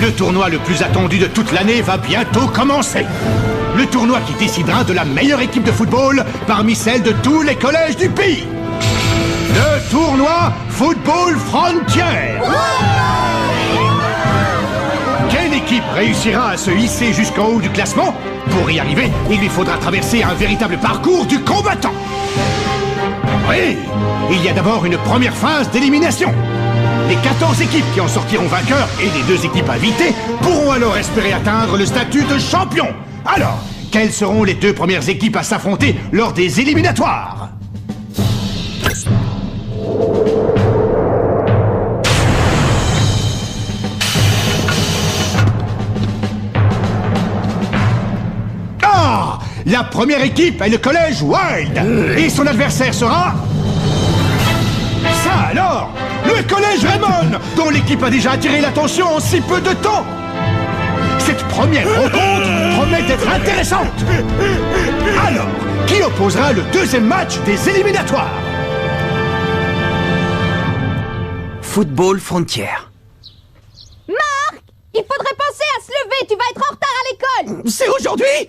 Le tournoi le plus attendu de toute l'année va bientôt commencer. Le tournoi qui décidera de la meilleure équipe de football parmi celles de tous les collèges du pays. Le tournoi Football Frontier. Quelle équipe réussira à se hisser jusqu'en haut du classement? Pour y arriver, il lui faudra traverser un véritable parcours du combattant. Oui, il y a d'abord une première phase d'élimination. Les 14 équipes qui en sortiront vainqueurs et les 2 équipes invitées pourront alors espérer atteindre le statut de champion. Alors, quelles seront les 2 premières équipes à s'affronter lors des éliminatoires? Ah! La première équipe est le collège Wild. Et son adversaire sera... Ça alors! Le collège Raymond, dont l'équipe a déjà attiré l'attention en si peu de temps. Cette première rencontre promet d'être intéressante. Alors, qui opposera le 2e match des éliminatoires? Football Frontier. Marc! Il faudrait penser à se lever, tu vas être en retard à l'école! C'est aujourd'hui?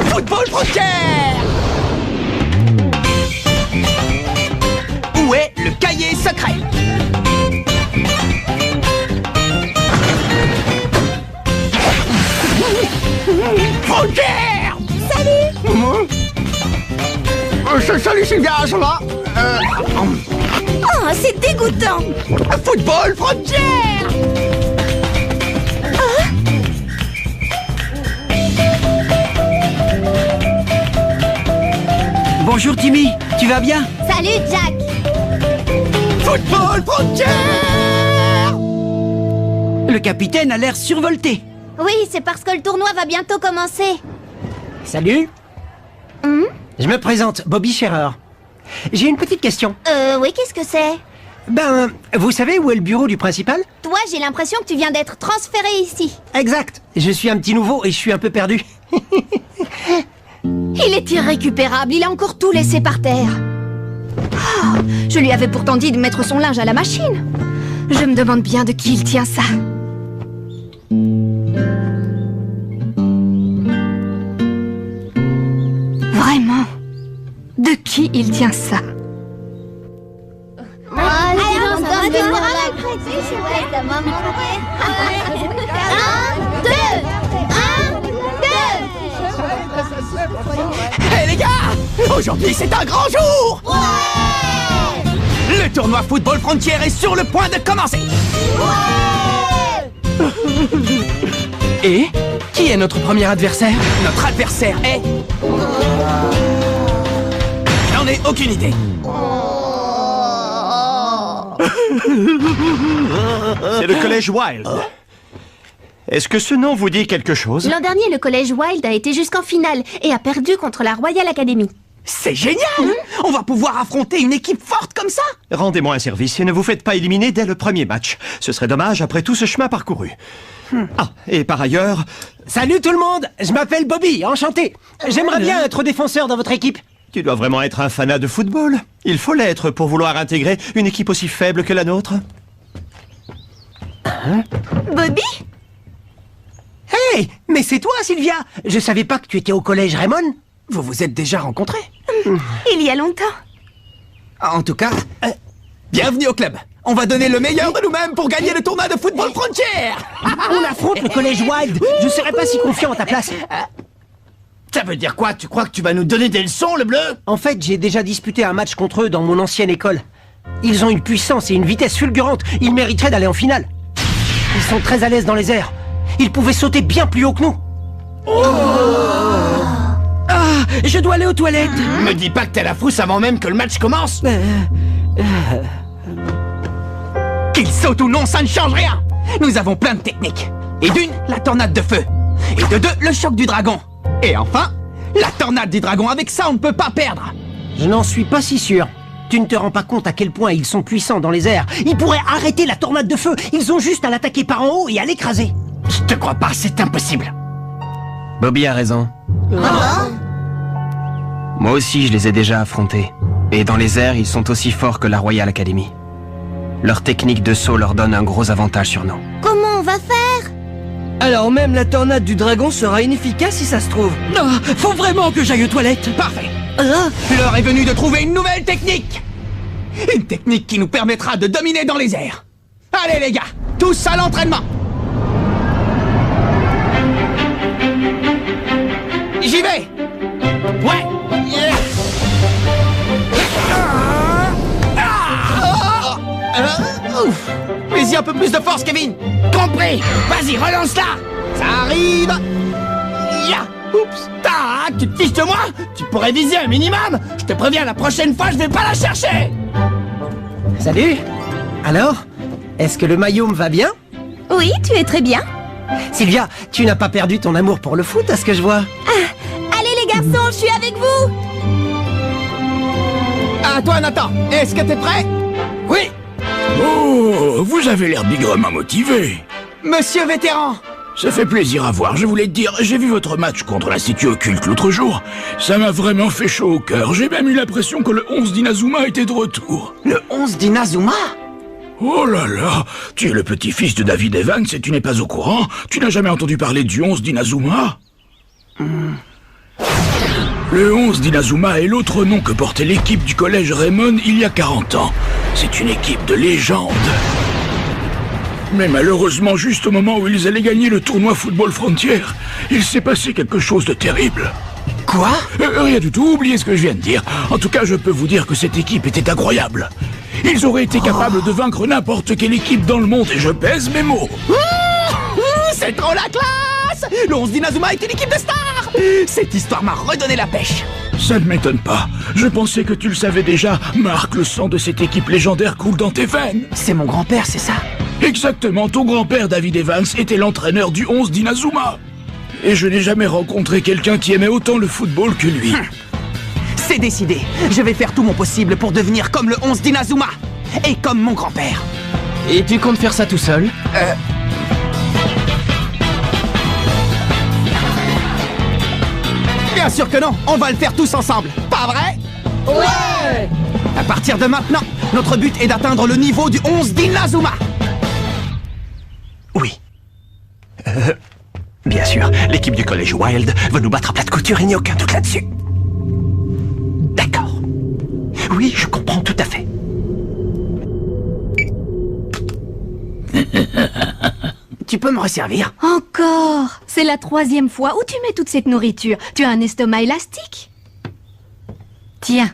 Football Frontier! Où est le cahier secret? Frontier! Salut! Salut Sylvia, ça va? Oh, c'est dégoûtant! Football Frontier! Bonjour Timmy, tu vas bien? Salut, Jack! Football Frontier! Le capitaine a l'air survolté. Oui, c'est parce que le tournoi va bientôt commencer. Salut. Je me présente, Bobby Scherer. J'ai une petite question. Oui, qu'est-ce que c'est? Ben, vous savez où est le bureau du principal? Toi, j'ai l'impression que tu viens d'être transféré ici. Exact. Je suis un petit nouveau et je suis un peu perdu. Il est irrécupérable, il a encore tout laissé par terre. Oh, je lui avais pourtant dit de mettre son linge à la machine. Je me demande bien de qui il tient ça. Vraiment, de qui il tient ça? Hé les gars! Aujourd'hui c'est un grand jour! Le tournoi Football Frontier est sur le point de commencer! Et qui est notre premier adversaire? Notre adversaire est... J'en ai aucune idée. C'est le collège Wild. Est-ce que ce nom vous dit quelque chose? L'an dernier, le collège Wild a été jusqu'en finale et a perdu contre la Royal Academy. C'est génial! On va pouvoir affronter une équipe forte comme ça! Rendez-moi un service et ne vous faites pas éliminer dès le premier match. Ce serait dommage après tout ce chemin parcouru. Ah, et par ailleurs... Salut tout le monde, je m'appelle Bobby, enchanté. J'aimerais bien être défenseur dans votre équipe. Tu dois vraiment être un fanat de football. Il faut l'être pour vouloir intégrer une équipe aussi faible que la nôtre. Bobby? Hey, mais c'est toi Sylvia. Je savais pas que tu étais au collège Raymond. Vous vous êtes déjà rencontrés? Il y a longtemps. En tout cas, bienvenue au club. On va donner le meilleur de nous-mêmes pour gagner le tournoi de Football Frontier. On affronte le collège Wild. Je serais pas si confiant à ta place. Ça veut dire quoi? Tu crois que tu vas nous donner des leçons, le bleu? En fait, j'ai déjà disputé un match contre eux dans mon ancienne école. Ils ont une puissance et une vitesse fulgurante. Ils mériteraient d'aller en finale. Ils sont très à l'aise dans les airs. Ils pouvaient sauter bien plus haut que nous. Ah, je dois aller aux toilettes. Me dis pas que t'as la frousse avant même que le match commence. Qu'il saute ou non, ça ne change rien. Nous avons plein de techniques. Et d'une, la tornade de feu. Et de deux, le choc du dragon. Et enfin, la tornade du dragon. Avec ça, on ne peut pas perdre. Je n'en suis pas si sûr. Tu ne te rends pas compte à quel point ils sont puissants dans les airs. Ils pourraient arrêter la tornade de feu. Ils ont juste à l'attaquer par en haut et à l'écraser. Je te crois pas, c'est impossible. Bobby a raison. Moi aussi, je les ai déjà affrontés. Et dans les airs, ils sont aussi forts que la Royal Academy. Leur technique de saut leur donne un gros avantage sur nous. Comment on va faire? Alors même la tornade du dragon sera inefficace si ça se trouve. Ah, faut vraiment que j'aille aux toilettes. Parfait. Ah, L'heure est venue de trouver une nouvelle technique. Une technique qui nous permettra de dominer dans les airs. Allez les gars, tous à l'entraînement. J'y vais. Ouais. Ouf. Mais-y un peu plus de force, Kevin. Compris. Vas-y, relance-la. Ça arrive. Ya. Oups. Tu te fiches de moi? Tu pourrais viser un minimum. Je te préviens, la prochaine fois, je vais pas la chercher. Salut. Alors, est-ce que le maillot me va bien? Oui, tu es très bien. Sylvia, tu n'as pas perdu ton amour pour le foot, à ce que je vois. Allez les garçons, je suis avec vous. À toi, Nathan. Est-ce que t'es prêt? Oui. Oh, vous avez l'air bigrement motivé. Monsieur vétéran. Ça fait plaisir à voir, je voulais te dire, j'ai vu votre match contre l'Institut Occulte l'autre jour. Ça m'a vraiment fait chaud au cœur, j'ai même eu l'impression que le 11 d'Inazuma était de retour. Le 11 d'Inazuma? Oh là là, tu es le petit-fils de David Evans et tu n'es pas au courant? Tu n'as jamais entendu parler du 11 d'Inazuma? Le 11 d'Inazuma est l'autre nom que portait l'équipe du collège Raymond il y a 40 ans. C'est une équipe de légende. Mais malheureusement, juste au moment où ils allaient gagner le tournoi Football Frontier, il s'est passé quelque chose de terrible. Quoi? Rien du tout, oubliez ce que je viens de dire. En tout cas, je peux vous dire que cette équipe était incroyable. Ils auraient été capables de vaincre n'importe quelle équipe dans le monde, et je pèse mes mots. C'est trop la classe! Le 11 d'Inazuma est une équipe de stars! Cette histoire m'a redonné la pêche. Ça ne m'étonne pas. Je pensais que tu le savais déjà. Marc, le sang de cette équipe légendaire coule dans tes veines. C'est mon grand-père, c'est ça? Exactement, ton grand-père David Evans était l'entraîneur du 11 d'Inazuma. Et je n'ai jamais rencontré quelqu'un qui aimait autant le football que lui. C'est décidé. Je vais faire tout mon possible pour devenir comme le 11 d'Inazuma. Et comme mon grand-père. Et tu comptes faire ça tout seul? Bien sûr que non, on va le faire tous ensemble. Pas vrai? ouais! À partir de maintenant, notre but est d'atteindre le niveau du 11 d'Inazuma. Oui. Bien sûr, l'équipe du collège Wild va nous battre à plat de couture, il n'y a aucun doute là-dessus. D'accord. Oui, je comprends tout à fait. Tu peux me resservir? Encore? C'est la 3e fois. Où tu mets toute cette nourriture? Tu as un estomac élastique? Tiens.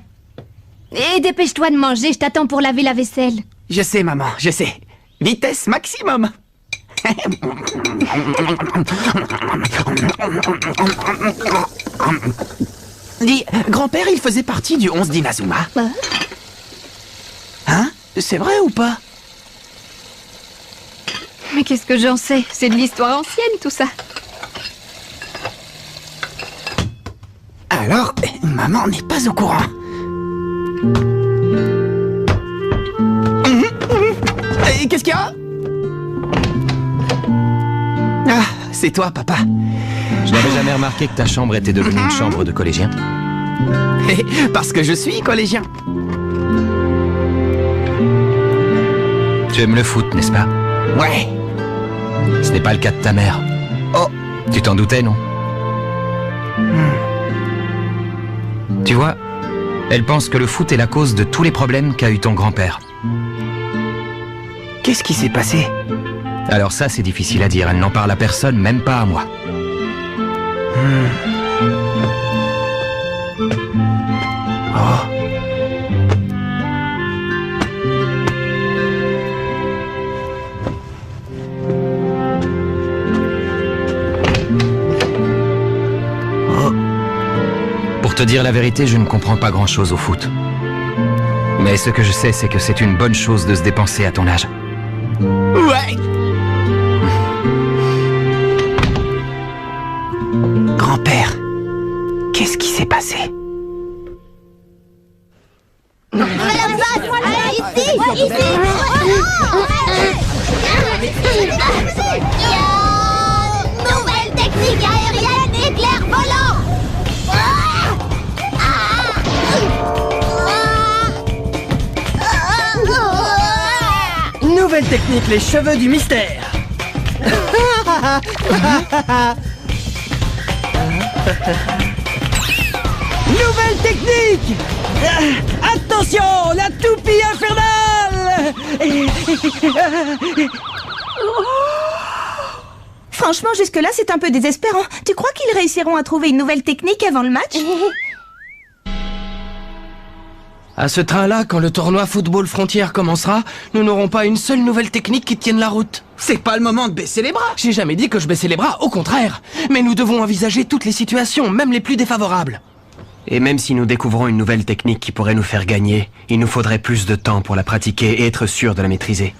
Et dépêche-toi de manger, je t'attends pour laver la vaisselle. Je sais, maman, je sais. Vitesse maximum. Dis, grand-père, il faisait partie du 11 d'Inazuma. Hein? C'est vrai ou pas? Mais qu'est-ce que j'en sais? C'est de l'histoire ancienne, tout ça. Alors, maman n'est pas au courant. Et qu'est-ce qu'il y a? Ah, c'est toi, papa. Je n'avais jamais remarqué que ta chambre était devenue une chambre de collégien. Parce que je suis collégien. Tu aimes le foot, n'est-ce pas? Ouais. Ce n'est pas le cas de ta mère. Oh. Tu t'en doutais, non? Tu vois, elle pense que le foot est la cause de tous les problèmes qu'a eu ton grand-père. Qu'est-ce qui s'est passé? Alors ça, c'est difficile à dire. Elle n'en parle à personne, même pas à moi. Oh. Pour te dire la vérité, je ne comprends pas grand-chose au foot. Mais ce que je sais, c'est que c'est une bonne chose de se dépenser à ton âge. Ouais. Grand-père, qu'est-ce qui s'est passé? Nouvelle technique aérienne, éclair volant. Nouvelle technique, les cheveux du mystère. Nouvelle technique. Attention, la toupie infernale. Franchement, jusque-là, c'est un peu désespérant. Tu crois qu'ils réussiront à trouver une nouvelle technique avant le match? À ce train-là, quand le tournoi Football Frontière commencera, nous n'aurons pas une seule nouvelle technique qui tienne la route. C'est pas le moment de baisser les bras. J'ai jamais dit que je baissais les bras, au contraire. Mais nous devons envisager toutes les situations, même les plus défavorables. Et même si nous découvrons une nouvelle technique qui pourrait nous faire gagner, il nous faudrait plus de temps pour la pratiquer et être sûr de la maîtriser.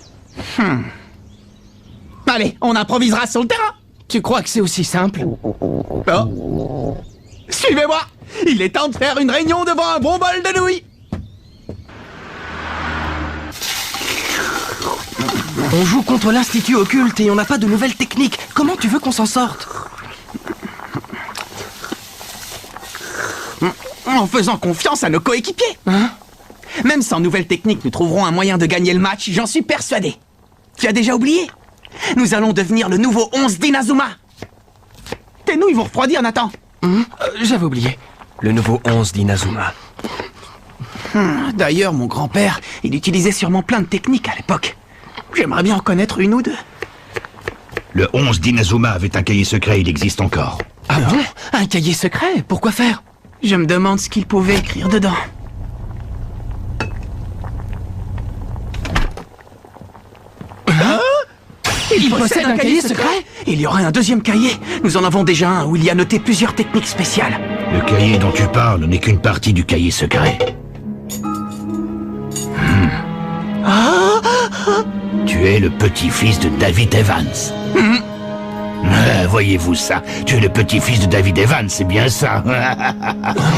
Allez, on improvisera sur le terrain. Tu crois que c'est aussi simple? Oh. Suivez-moi. Il est temps de faire une réunion devant un bon bol de nouilles. On joue contre l'Institut Occulte et on n'a pas de nouvelles techniques. Comment tu veux qu'on s'en sorte? En faisant confiance à nos coéquipiers. Même sans nouvelle technique, nous trouverons un moyen de gagner le match, j'en suis persuadé. Tu as déjà oublié? Nous allons devenir le nouveau 11 d'Inazuma. Tes nouilles vont refroidir, Nathan. J'avais oublié. Le nouveau 11 d'Inazuma. D'ailleurs, mon grand-père, il utilisait sûrement plein de techniques à l'époque. J'aimerais bien en connaître une ou deux. Le 11 d'Inazuma avait un cahier secret, il existe encore. Ah bon? Un cahier secret? Pourquoi faire? Je me demande ce qu'il pouvait écrire dedans. Il possède un cahier secret? Il y aurait un deuxième cahier. Nous en avons déjà un où il y a noté plusieurs techniques spéciales. Le cahier dont tu parles n'est qu'une partie du cahier secret. Tu es le petit-fils de David Evans. Voyez-vous ça? Tu es le petit-fils de David Evans, c'est bien ça?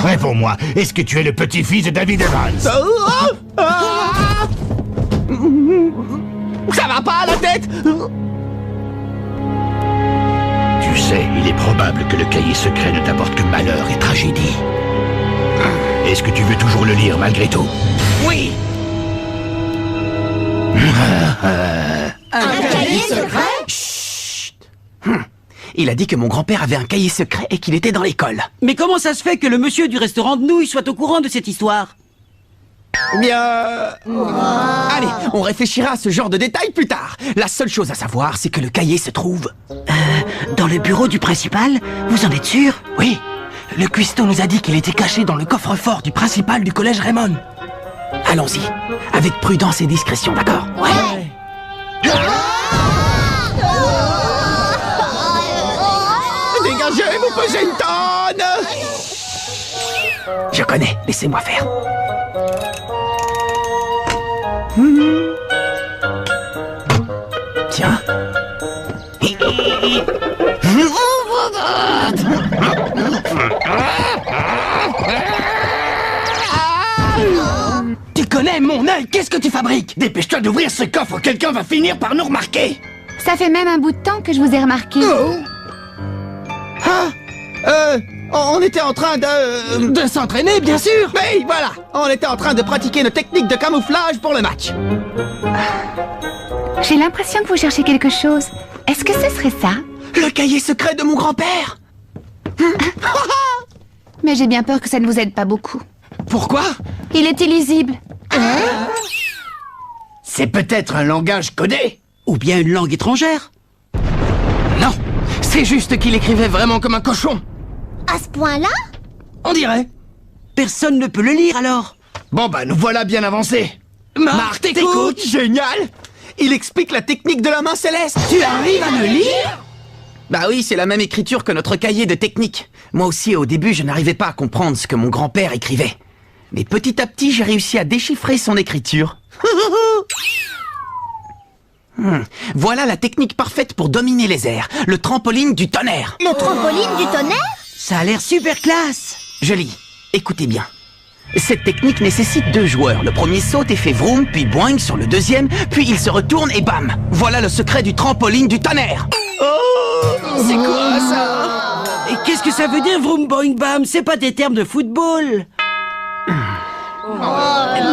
Réponds-moi, est-ce que tu es le petit-fils de David Evans? Ça va pas à la tête? Tu sais, il est probable que le cahier secret ne t'apporte que malheur et tragédie. Est-ce que tu veux toujours le lire malgré tout? Oui. Un cahier secret? Chut. Il a dit que mon grand-père avait un cahier secret et qu'il était dans l'école. Mais comment ça se fait que le monsieur du restaurant de nouilles soit au courant de cette histoire? Bien... Allez, on réfléchira à ce genre de détails plus tard. La seule chose à savoir, c'est que le cahier se trouve... Dans le bureau du principal? Vous en êtes sûr? Oui. Le cuistot nous a dit qu'il était caché dans le coffre-fort du principal du collège Raymond. Allons-y, avec prudence et discrétion, d'accord? Ouais. Dégagez, vous pesez une tonne! Je connais, laissez-moi faire. Tiens. Tu connais mon œil, qu'est-ce que tu fabriques? Dépêche-toi d'ouvrir ce coffre, quelqu'un va finir par nous remarquer. Ça fait même un bout de temps que je vous ai remarqué. On était en train de... De s'entraîner, bien sûr. Oui, voilà. On était en train de pratiquer nos techniques de camouflage pour le match. J'ai l'impression que vous cherchez quelque chose. Est-ce que ce serait ça? Le cahier secret de mon grand-père. Mais j'ai bien peur que ça ne vous aide pas beaucoup. Pourquoi? Il est illisible. C'est peut-être un langage codé. Ou bien une langue étrangère? Non, c'est juste qu'il écrivait vraiment comme un cochon. À ce point-là? On dirait. Personne ne peut le lire alors. Bon bah nous voilà bien avancés. Marc, t'écoutes? Génial. Il explique la technique de la main céleste. Tu arrives à me lire? Bah oui, c'est la même écriture que notre cahier de technique. Moi aussi, au début, je n'arrivais pas à comprendre ce que mon grand-père écrivait. Mais petit à petit, j'ai réussi à déchiffrer son écriture. Voilà la technique parfaite pour dominer les airs. Le trampoline du tonnerre. Le trampoline du tonnerre? Ça a l'air super classe. Je lis. Écoutez bien. Cette technique nécessite 2 joueurs. Le premier saute et fait vroom, puis boing sur le deuxième, puis il se retourne et bam. Voilà le secret du trampoline du tonnerre. C'est quoi ça? Et qu'est-ce que ça veut dire vroom boing bam? C'est pas des termes de football.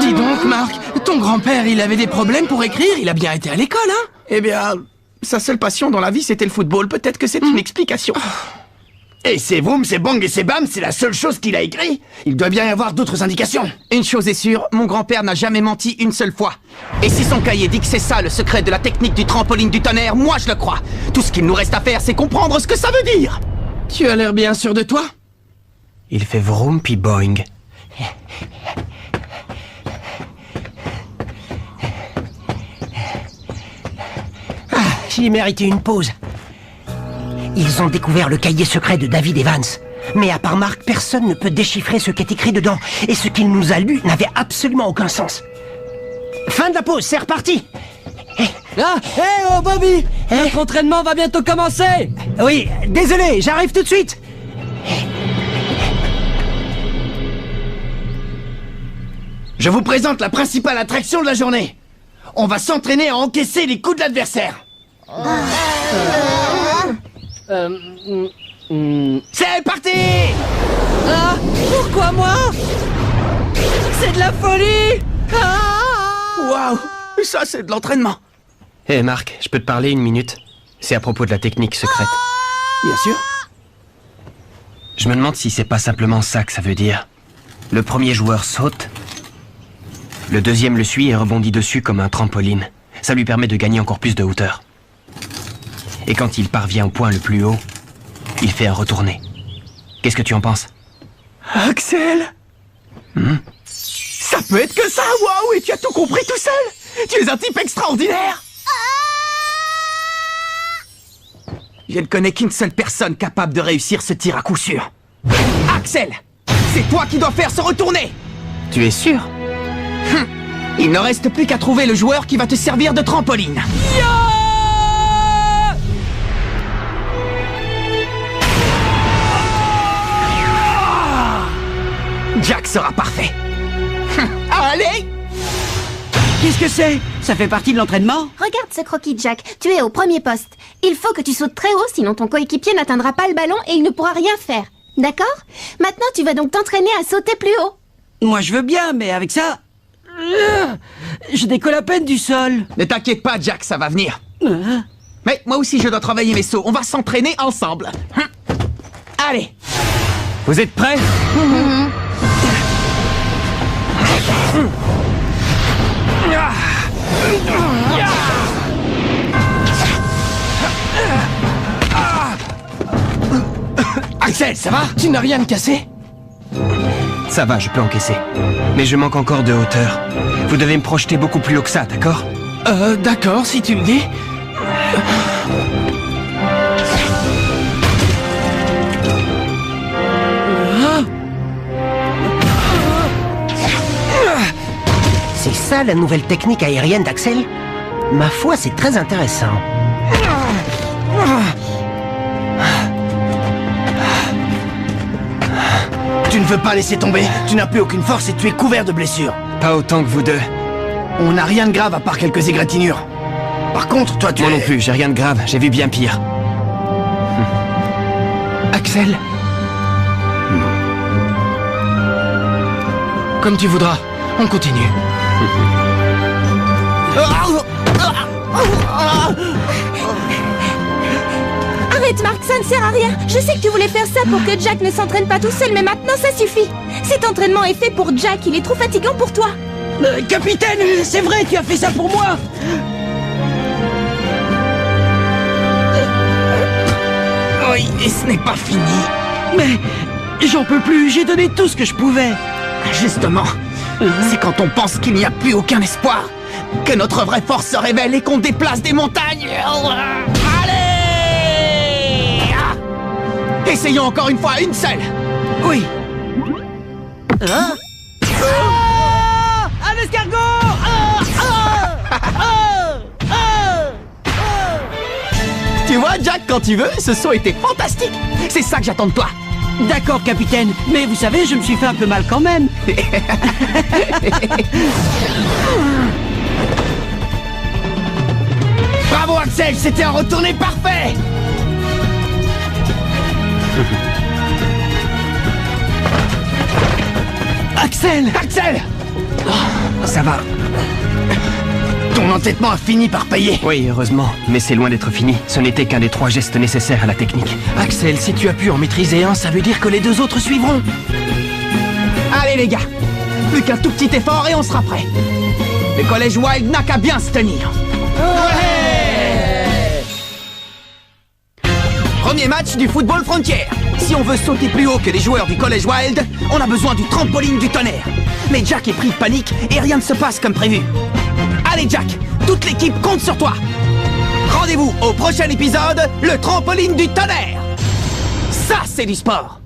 Dis donc Marc, ton grand-père il avait des problèmes pour écrire, il a bien été à l'école, hein? Eh bien, Sa seule passion dans la vie, c'était le football. Peut-être que c'est une explication. Et c'est Vroom, c'est Bang et c'est Bam, c'est la seule chose qu'il a écrit. Il doit bien y avoir d'autres indications. Une chose est sûre, mon grand-père n'a jamais menti une seule fois. Et si son cahier dit que c'est ça le secret de la technique du trampoline du tonnerre, moi je le crois. Tout ce qu'il nous reste à faire, c'est comprendre ce que ça veut dire. Tu as l'air bien sûr de toi. Il fait Vroom puis Boing. J'ai mérité une pause. Ils ont découvert le cahier secret de David Evans. Mais à part Marc, personne ne peut déchiffrer ce qui est écrit dedans. Et ce qu'il nous a lu n'avait absolument aucun sens. Fin de la pause, c'est reparti. Oh Bobby, notre entraînement va bientôt commencer. Oui, désolé, j'arrive tout de suite. Je vous présente la principale attraction de la journée. On va s'entraîner à encaisser les coups de l'adversaire. C'est parti! Ah, pourquoi moi? C'est de la folie! Waouh, ça c'est de l'entraînement. Hé Marc, je peux te parler une minute? C'est à propos de la technique secrète. Bien sûr. Je me demande si c'est pas simplement ça que ça veut dire. Le premier joueur saute, le deuxième le suit et rebondit dessus comme un trampoline. Ça lui permet de gagner encore plus de hauteur. Et quand il parvient au point le plus haut, il fait un retourné. Qu'est-ce que tu en penses? Axel, ça peut être que ça, waouh, et tu as tout compris tout seul. Tu es un type extraordinaire. Je ne connais qu'une seule personne capable de réussir ce tir à coup sûr. Axel, c'est toi qui dois faire ce retourné. Tu es sûr? Il ne reste plus qu'à trouver le joueur qui va te servir de trampoline. Jack sera parfait. Allez! Qu'est-ce que c'est? Ça fait partie de l'entraînement? Regarde ce croquis, Jack. Tu es au premier poste. Il faut que tu sautes très haut, sinon ton coéquipier n'atteindra pas le ballon et il ne pourra rien faire. D'accord? Maintenant, tu vas donc t'entraîner à sauter plus haut. Moi je veux bien, mais avec ça... je décolle à peine du sol. Ne t'inquiète pas, Jack, ça va venir. Mais moi aussi, je dois travailler mes sauts. On va s'entraîner ensemble. Allez! Vous êtes prêts? Axel, ça va? Tu n'as rien de cassé? Ça va, je peux encaisser. Mais je manque encore de hauteur. Vous devez me projeter beaucoup plus haut que ça, d'accord? D'accord, si tu le dis. C'est ça la nouvelle technique aérienne d'Axel? Ma foi, c'est très intéressant. Tu ne veux pas laisser tomber. Tu n'as plus aucune force et tu es couvert de blessures. Pas autant que vous deux. On n'a rien de grave à part quelques égratignures. Par contre, toi tu Moi es... non plus, j'ai rien de grave, j'ai vu bien pire. Axel. Comme tu voudras, on continue. Arrête, Marc, ça ne sert à rien. Je sais que tu voulais faire ça pour que Jack ne s'entraîne pas tout seul, mais maintenant ça suffit. Cet entraînement est fait pour Jack, il est trop fatigant pour toi. Capitaine, c'est vrai, tu as fait ça pour moi. Oui, et ce n'est pas fini. Mais j'en peux plus, j'ai donné tout ce que je pouvais. Justement, c'est quand on pense qu'il n'y a plus aucun espoir que notre vraie force se révèle et qu'on déplace des montagnes. Allez! Essayons encore une fois, une seule. Oui. Un escargot! Tu vois, Jack, quand tu veux, ce saut était fantastique. C'est ça que j'attends de toi. D'accord, capitaine, mais vous savez, je me suis fait un peu mal quand même. Bravo Axel, c'était un retourné parfait. Axel! Axel! Ça va. Ton entêtement a fini par payer. Oui, heureusement, mais c'est loin d'être fini. Ce n'était qu'un des 3 gestes nécessaires à la technique. Axel, si tu as pu en maîtriser un, ça veut dire que les 2 autres suivront. Allez les gars, plus qu'un tout petit effort et on sera prêt. Le collège Wild n'a qu'à bien se tenir. Premier match du football frontière. Si on veut sauter plus haut que les joueurs du collège Wild, on a besoin du trampoline du tonnerre. Mais Jack est pris de panique et rien ne se passe comme prévu. Allez Jack, toute l'équipe compte sur toi. Rendez-vous au prochain épisode, le trampoline du tonnerre. Ça, c'est du sport.